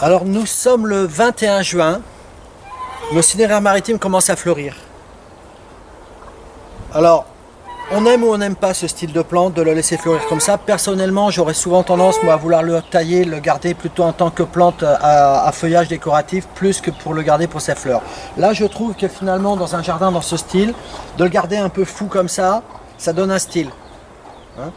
Alors nous sommes le 21 juin, nos cinéraires maritimes commencent à fleurir. Alors, on aime ou on n'aime pas ce style de plante, de le laisser fleurir comme ça. Personnellement, j'aurais souvent tendance moi, à vouloir le tailler, le garder plutôt en tant que plante à feuillage décoratif, plus que pour le garder pour ses fleurs. Là, je trouve que finalement, dans un jardin dans ce style, de le garder un peu fou comme ça donne un style. Hein,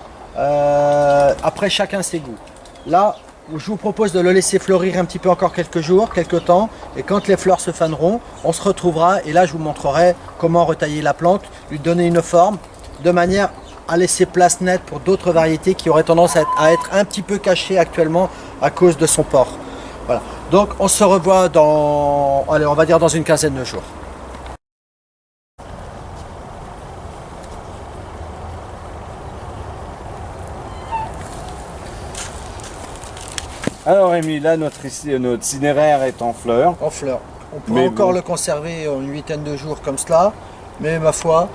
après, chacun ses goûts. Là, je vous propose de le laisser fleurir un petit peu encore quelques jours, quelques temps, et quand les fleurs se faneront, on se retrouvera et là je vous montrerai comment retailler la plante, lui donner une forme, de manière à laisser place nette pour d'autres variétés qui auraient tendance à être un petit peu cachées actuellement à cause de son port. Voilà. Donc on se revoit dans, allez, on va dire dans une quinzaine de jours. Alors Rémi, là notre cinéraire est en fleurs. En fleurs. On pourrait encore le conserver une huitaine de jours comme cela, mais ma foi.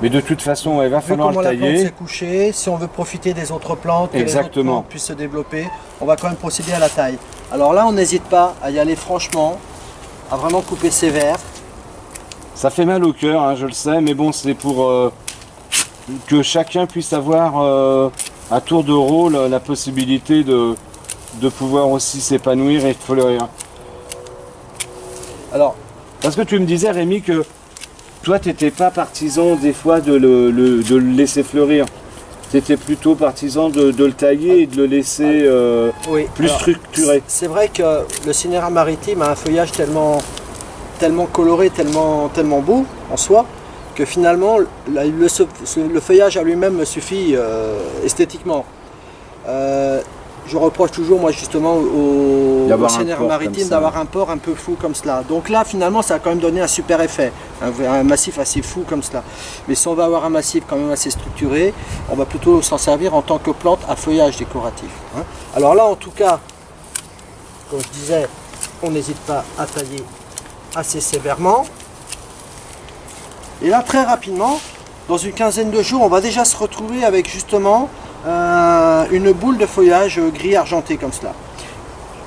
Mais de toute façon, il va falloir le tailler. La plante s'est couchée, si on veut profiter des autres plantes, que les autres plantes puissent se développer, on va quand même procéder à la taille. Alors là, on n'hésite pas à y aller franchement, à vraiment couper sévère. Ça fait mal au cœur, hein, je le sais, mais bon, c'est pour que chacun puisse avoir à tour de rôle la possibilité de pouvoir aussi s'épanouir et fleurir. Alors, parce que tu me disais Rémi que toi tu n'étais pas partisan des fois de le laisser fleurir. Tu étais plutôt partisan de le tailler et de le laisser oui, plus structuré. C'est vrai que le cinéraire maritime a un feuillage tellement coloré, tellement beau en soi, que finalement le feuillage à lui-même me suffit esthétiquement. Je reproche toujours moi justement au cinéraire maritime d'avoir un port un peu fou comme cela. Donc là finalement ça a quand même donné un super effet, un massif assez fou comme cela. Mais si on va avoir un massif quand même assez structuré, on va plutôt s'en servir en tant que plante à feuillage décoratif. Hein. Alors là en tout cas, comme je disais, on n'hésite pas à tailler assez sévèrement. Et là très rapidement, dans une quinzaine de jours, on va déjà se retrouver avec justement une boule de feuillage gris argenté comme cela.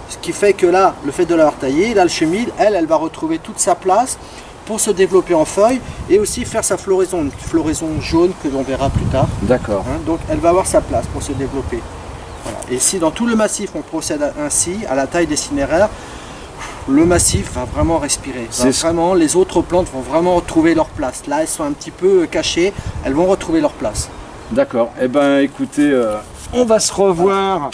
Ce qui fait que là, le fait de l'avoir taillé, là le chenille, elle va retrouver toute sa place pour se développer en feuilles et aussi faire sa floraison, une floraison jaune que l'on verra plus tard. D'accord. Hein, donc elle va avoir sa place pour se développer. Voilà. Et si dans tout le massif on procède ainsi, à la taille des cinéraires, le massif va vraiment respirer. Vraiment, les autres plantes vont vraiment retrouver leur place. Là, elles sont un petit peu cachées, elles vont retrouver leur place. D'accord. Eh bien, écoutez, on va se revoir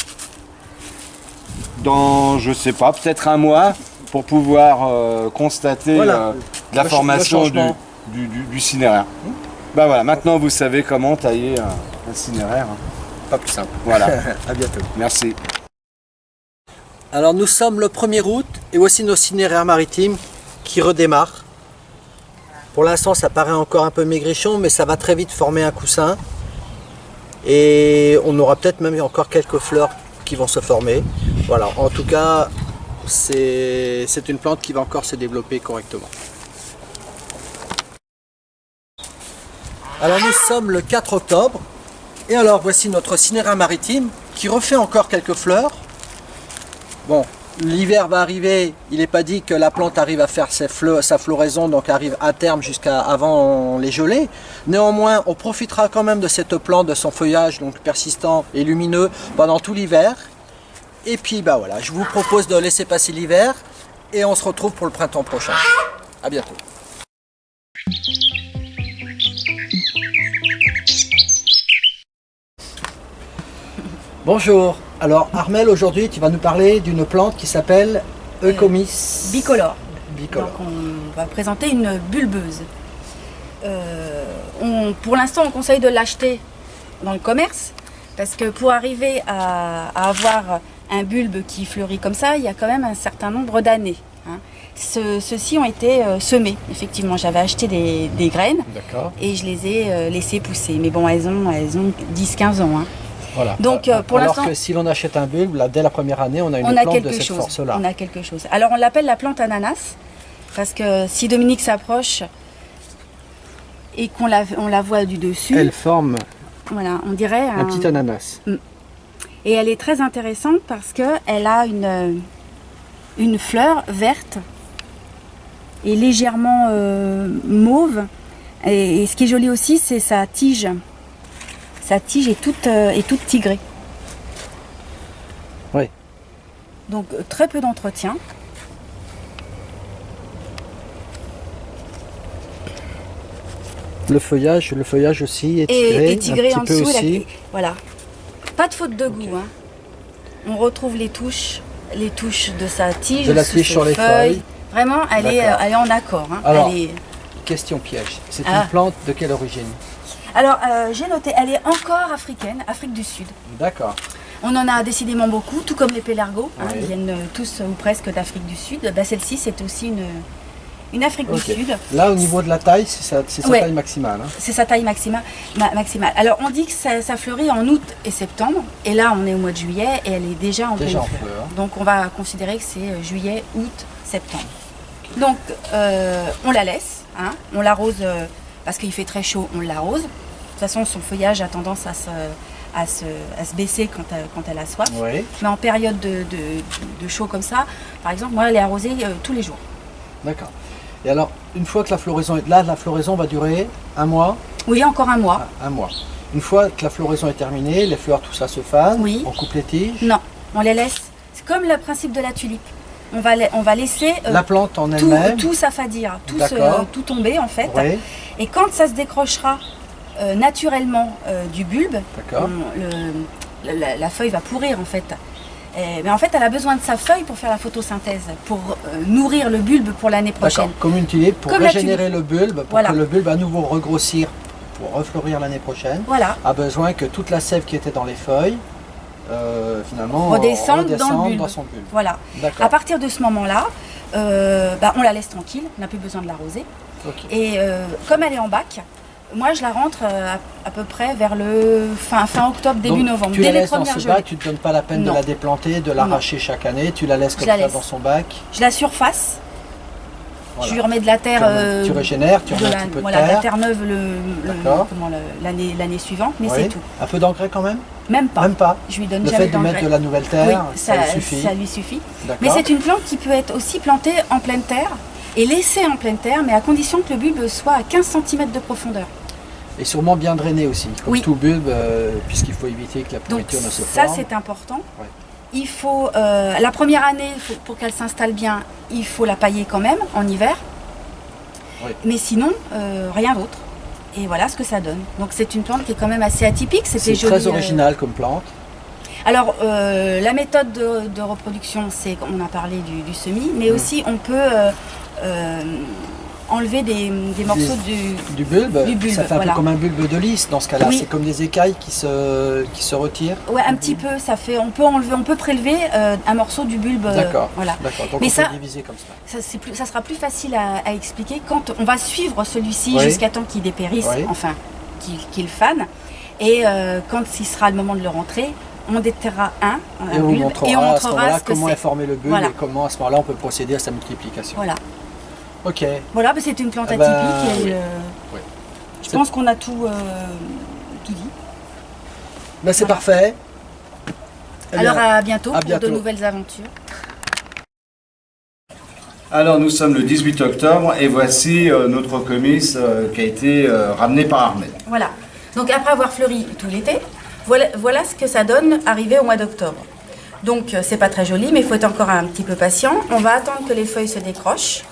dans, je sais pas, peut-être un mois pour pouvoir constater la formation du cinéraire. Ben voilà, maintenant vous savez comment tailler un cinéraire. Pas plus simple. Voilà. À bientôt. Merci. Alors nous sommes le 1er août et voici nos cinéraires maritimes qui redémarrent. Pour l'instant ça paraît encore un peu maigrichon mais ça va très vite former un coussin. Et on aura peut-être même encore quelques fleurs qui vont se former. Voilà, en tout cas c'est une plante qui va encore se développer correctement. Alors nous sommes le 4 octobre et alors voici notre cinéraire maritime qui refait encore quelques fleurs. Bon, l'hiver va arriver, il n'est pas dit que la plante arrive à faire sa floraison, donc arrive à terme jusqu'à avant les gelées. Néanmoins, on profitera quand même de cette plante, de son feuillage donc persistant et lumineux pendant tout l'hiver. Et puis bah voilà, je vous propose de laisser passer l'hiver et on se retrouve pour le printemps prochain. À bientôt. Bonjour, alors Armelle, aujourd'hui tu vas nous parler d'une plante qui s'appelle Eucomis bicolore. Bicolore. Donc on va présenter une bulbeuse. Pour l'instant on conseille de l'acheter dans le commerce parce que pour arriver à avoir un bulbe qui fleurit comme ça, il y a quand même un certain nombre d'années. Hein. Ceux-ci ont été semés, effectivement. J'avais acheté des graines et je les ai laissées pousser. Mais bon, elles ont 10-15 ans. Hein. Voilà. Donc pour Alors l'instant, que si l'on achète un bulbe, là, dès la première année, on a une on a plante de quelque cette chose. force-là. On a quelque chose. Alors on l'appelle la plante ananas parce que si Dominique s'approche et qu'on on la voit du dessus, Elle forme voilà, on dirait un petit ananas. Et elle est très intéressante parce que elle a une fleur verte et légèrement mauve. Et ce qui est joli aussi, c'est sa tige. Sa tige est toute tigrée. Oui. Donc très peu d'entretien. Le feuillage aussi est tigré, Et tigré un en petit peu dessous. aussi. Voilà. Pas de faute de goût. Hein. On retrouve les touches de sa tige, De la sous tige ses sur les feuilles. Vraiment, elle est en accord. Hein. Alors, Elle est- Question piège. C'est Ah. une plante de quelle origine? Alors, j'ai noté, elle est encore africaine, Afrique du Sud. D'accord. On en a décidément beaucoup, tout comme les pélargots. Hein, Oui. ils viennent tous ou presque d'Afrique du Sud. Bah, celle-ci, c'est aussi une Afrique Ok. du Sud. Là, au niveau de la taille, c'est sa Ouais. taille maximale. Hein. C'est sa taille maximale. Alors, on dit que ça fleurit en août et septembre. Et là, on est au mois de juillet et elle est déjà en Déjà pleine en fleur. fleur. Donc, on va considérer que c'est juillet, août, septembre. Donc, on la laisse. Hein, on l'arrose parce qu'il fait très chaud, on l'arrose. De toute façon, son feuillage a tendance à se baisser quand elle a soif. Oui. Mais en période de chaud comme ça, par exemple, moi, elle est arrosée tous les jours. D'accord. Et alors, une fois que la floraison est là, la floraison va durer un mois. Oui, encore un mois. Un mois. Une fois que la floraison est terminée, les fleurs, tout ça se fane. Oui. On coupe les tiges. Non, on les laisse. C'est comme le principe de la tulipe. On va laisser La plante en tout, elle-même. tout s'affadir, D'accord. tout tomber en fait. Oui. Et quand ça se décrochera naturellement du bulbe, D'accord. la feuille va pourrir en fait. Mais en fait, elle a besoin de sa feuille pour faire la photosynthèse, pour nourrir le bulbe pour l'année prochaine. D'accord. Comme une tulipe pour Comme la régénérer le bulbe, pour Voilà. que le bulbe à nouveau regrossir, pour refleurir l'année prochaine, Voilà, a besoin que toute la sève qui était dans les feuilles, finalement, redescende redescende dans le bulbe. dans son bulbe. Voilà. D'accord. À partir de ce moment-là, on la laisse tranquille, on n'a plus besoin de l'arroser. Ok. Et comme elle est en bac, moi je la rentre à peu près vers le fin octobre, début Donc, novembre, tu la dès les laisses dans premières ce gelées. bac, tu ne te donnes pas la peine de Non. la déplanter, de l'arracher chaque année, tu la laisses comme la ça laisse. dans son bac. Je la surface, Voilà. je lui remets de la terre. Tu régénères, tu remets un petit peu de voilà, la terre. terre neuve D'accord. l'année suivante, mais Oui. c'est tout. Un peu d'engrais quand même? Même pas. Même pas. Je lui donne Le jamais fait de mettre d'engrais. de la nouvelle terre, Oui, ça lui suffit. ça lui suffit. D'accord. Mais c'est une plante qui peut être aussi plantée en pleine terre et laissée en pleine terre, mais à condition que le bulbe soit à 15 cm de profondeur. Et sûrement bien drainé aussi, comme Oui. tout bulbe, puisqu'il faut éviter que la Donc pourriture ne se ça forme. c'est important. Ouais. Il faut la première année, pour qu'elle s'installe bien, il faut la pailler quand même en hiver. Oui. Mais sinon, rien d'autre. Et voilà ce que ça donne. Donc c'est une plante qui est quand même assez atypique. C'est C'était joli. très original comme plante. Alors la méthode de reproduction, c'est, on a parlé du semis, mais aussi on peut enlever des morceaux Du bulbe, Du bulbe, ça fait un voilà. peu comme un bulbe de lys dans ce cas-là. Oui. C'est comme des écailles qui se retirent. Ouais, un petit peu, ça fait. On peut prélever un morceau du bulbe. D'accord. Voilà. D'accord. Donc Mais on ça- peut diviser comme ça. Ça sera plus facile à expliquer quand on va suivre celui-ci Oui. jusqu'à temps qu'il dépérisse, Oui. enfin qu'il fane. Et quand il sera le moment de le rentrer, on déterrera un Et on bulbe montrera et on à ce montrera moment-là ce que comment est c'est. formé le bulbe Voilà. et comment à ce moment-là on peut procéder à sa multiplication. Voilà. Ok. Voilà, mais c'est une plante Ah atypique. bah, et, oui. Oui. je pense qu'on a tout dit. Ben, c'est Voilà. parfait. Eh Alors bien, à bientôt à pour bientôt. de nouvelles aventures. Alors nous sommes le 18 octobre et voici notre comice qui a été ramené par Armel. Voilà. Donc après avoir fleuri tout l'été, voilà ce que ça donne arrivé au mois d'octobre. Donc c'est pas très joli, mais il faut être encore un petit peu patient. On va attendre que les feuilles se décrochent.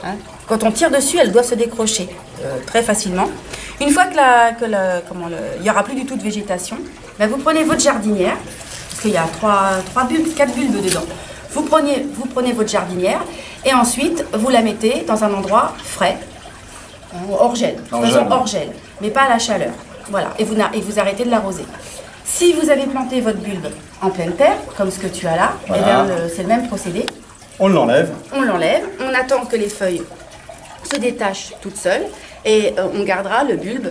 Hein. Quand on tire dessus, elles doivent se décrocher très facilement. Une fois que il n'y aura plus du tout de végétation, ben vous prenez votre jardinière, parce qu'il y a 4 bulbes dedans. Vous prenez votre jardinière et ensuite vous la mettez dans un endroit frais, hors gel, de toute Hors façon gel. hors gel, mais pas à la chaleur. Voilà, et vous arrêtez de l'arroser. Si vous avez planté votre bulbe en pleine terre, comme ce que tu as là, Voilà. eh bien, c'est le même procédé. On l'enlève. On l'enlève, on attend que les feuilles se détachent toutes seules et on gardera le bulbe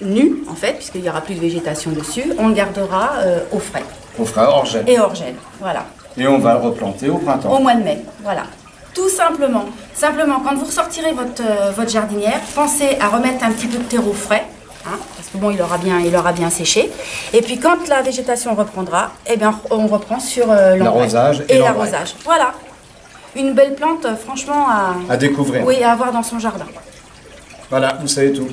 nu, en fait, puisqu'il n'y aura plus de végétation dessus, on le gardera au frais. On fera hors gel. Et hors gel, voilà. Et on va le replanter au printemps. Au mois de mai, voilà. Tout simplement. Simplement, quand vous ressortirez votre jardinière, pensez à remettre un petit peu de terreau frais, hein, parce que bon, il aura bien séché. Et puis quand la végétation reprendra, eh bien, on reprend sur l'arrosage et l'arrosage. Voilà. Une belle plante, franchement, à découvrir. Oui, à avoir dans son jardin. Voilà, vous savez tout.